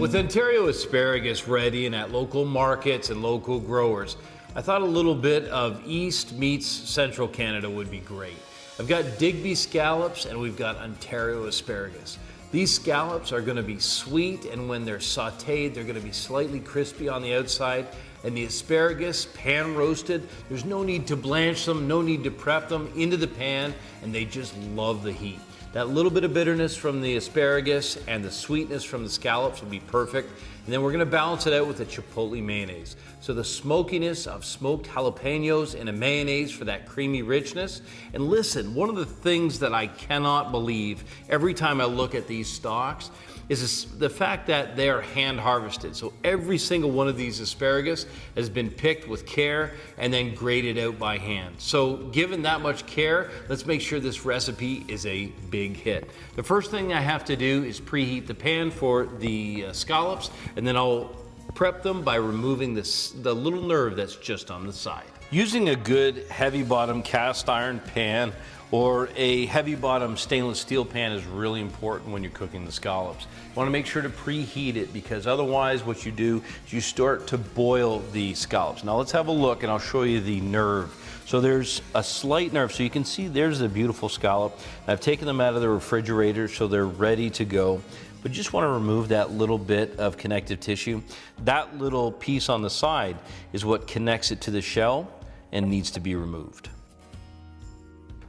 With Ontario asparagus ready and at local markets and local growers, I thought a little bit of East meets Central Canada would be great. I've got Digby scallops and we've got Ontario asparagus. These scallops are going to be sweet, and when they're sauteed, they're going to be slightly crispy on the outside. And the asparagus, pan roasted, there's no need to blanch them, no need to prep them, into the pan, and they just love the heat. That little bit of bitterness from the asparagus and the sweetness from the scallops will be perfect. And then we're gonna balance it out with a Chipotle mayonnaise. So the smokiness of smoked jalapenos in a mayonnaise for that creamy richness. And listen, one of the things that I cannot believe every time I look at these stalks is the fact that they're hand harvested. So every single one of these asparagus has been picked with care and then graded out by hand. So given that much care, let's make sure this recipe is a big hit. The first thing I have to do is preheat the pan for the scallops, and then I'll prep them by removing the little nerve that's just on the side. Using a good heavy bottom cast iron pan or a heavy bottom stainless steel pan is really important when you're cooking the scallops. You want to make sure to preheat it, because otherwise what you do is you start to boil the scallops. Now let's have a look and I'll show you the nerve. So there's a slight nerve, so you can see there's a beautiful scallop. I've taken them out of the refrigerator so they're ready to go. But just want to remove that little bit of connective tissue. That little piece on the side is what connects it to the shell and needs to be removed.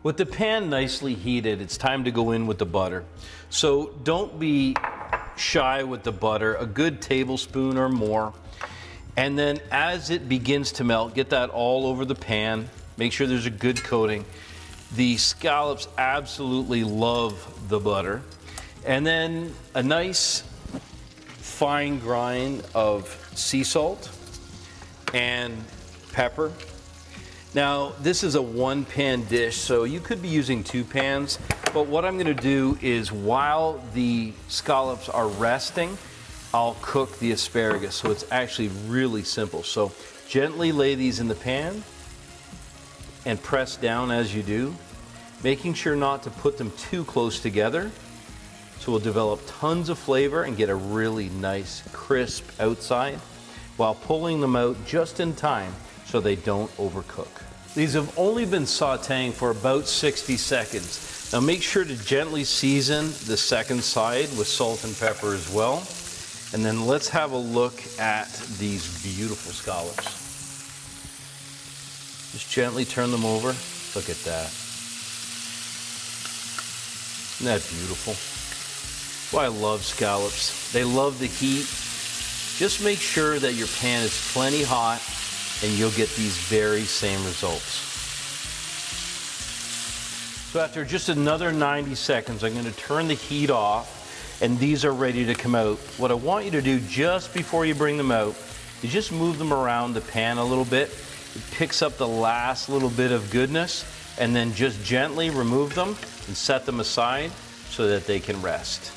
With the pan nicely heated, it's time to go in with the butter. So don't be shy with the butter, a good tablespoon or more. And then as it begins to melt, get that all over the pan. Make sure there's a good coating. The scallops absolutely love the butter. And then a nice fine grind of sea salt and pepper. Now, this is a one-pan dish, so you could be using 2 pans, but what I'm gonna do is while the scallops are resting, I'll cook the asparagus, so it's actually really simple. So gently lay these in the pan and press down as you do, making sure not to put them too close together. So we'll develop tons of flavor and get a really nice crisp outside while pulling them out just in time so they don't overcook. These have only been sauteing for about 60 seconds. Now make sure to gently season the second side with salt and pepper as well. And then let's have a look at these beautiful scallops. Just gently turn them over. Look at that. Isn't that beautiful? Well, I love scallops. They love the heat. Just make sure that your pan is plenty hot and you'll get these very same results. So after just another 90 seconds, I'm going to turn the heat off, and these are ready to come out. What I want you to do just before you bring them out is just move them around the pan a little bit. It picks up the last little bit of goodness, and then just gently remove them and set them aside so that they can rest.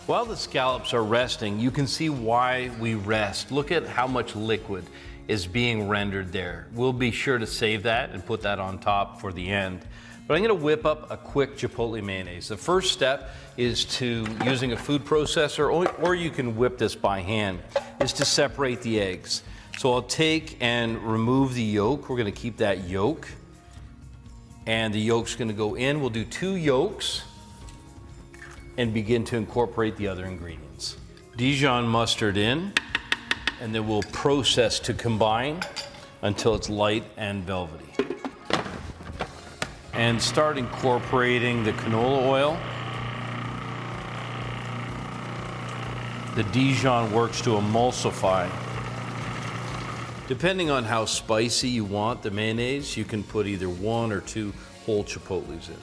While the scallops are resting, you can see why we rest. Look at how much liquid is being rendered there. We'll be sure to save that and put that on top for the end. But I'm gonna whip up a quick Chipotle mayonnaise. The first step is to, using a food processor, or you can whip this by hand, is to separate the eggs. So I'll take and remove the yolk. We're gonna keep that yolk. And the yolk's gonna go in. We'll do 2 yolks and begin to incorporate the other ingredients. Dijon mustard in, and then we'll process to combine until it's light and velvety. And start incorporating the canola oil. The Dijon works to emulsify. Depending on how spicy you want the mayonnaise, you can put either 1 or 2 whole chipotles in.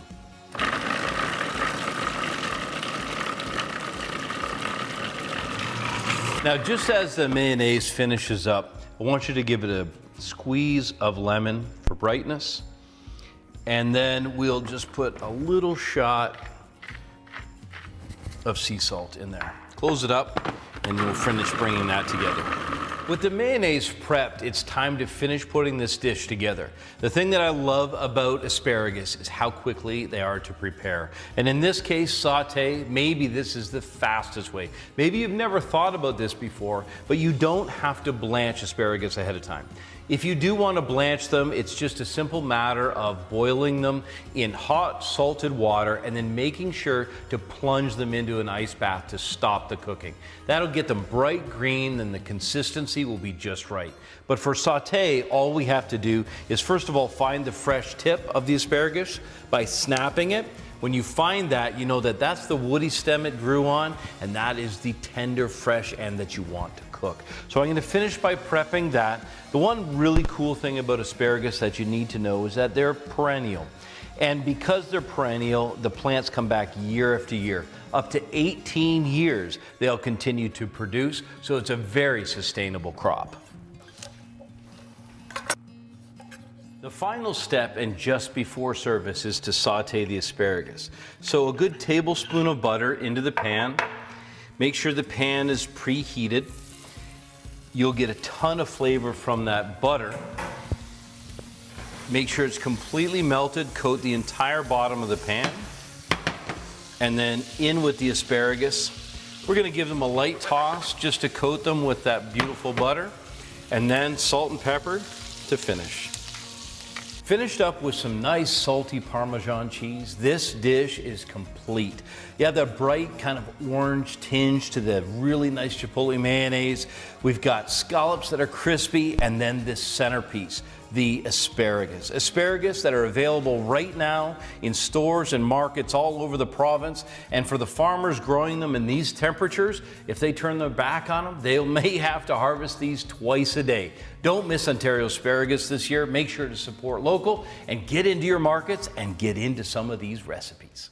Now, just as the mayonnaise finishes up, I want you to give it a squeeze of lemon for brightness. And then we'll just put a little shot of sea salt in there. Close it up, and we'll finish bringing that together. With the mayonnaise prepped, it's time to finish putting this dish together. The thing that I love about asparagus is how quickly they are to prepare. And in this case, saute, maybe this is the fastest way. Maybe you've never thought about this before, but you don't have to blanch asparagus ahead of time. If you do want to blanch them, it's just a simple matter of boiling them in hot salted water and then making sure to plunge them into an ice bath to stop the cooking. That'll get them bright green and the consistency will be just right. But for saute, all we have to do is first of all find the fresh tip of the asparagus by snapping it. When you find that, you know that that's the woody stem it grew on, and that is the tender, fresh end that you want to cook. So I'm going to finish by prepping that. The one really cool thing about asparagus that you need to know is that they're perennial. And because they're perennial, the plants come back year after year. Up to 18 years, they'll continue to produce, so it's a very sustainable crop. The final step and just before service is to saute the asparagus. So a good tablespoon of butter into the pan. Make sure the pan is preheated. You'll get a ton of flavor from that butter. Make sure it's completely melted. Coat the entire bottom of the pan. And then in with the asparagus. We're going to give them a light toss just to coat them with that beautiful butter. And then salt and pepper to finish. Finished up with some nice salty Parmesan cheese, this dish is complete. You have that bright kind of orange tinge to the really nice Chipotle mayonnaise. We've got scallops that are crispy, and then this centerpiece, the asparagus. Asparagus that are available right now in stores and markets all over the province. And for the farmers growing them in these temperatures, if they turn their back on them, they may have to harvest these twice a day. Don't miss Ontario asparagus this year. Make sure to support local and get into your markets and get into some of these recipes.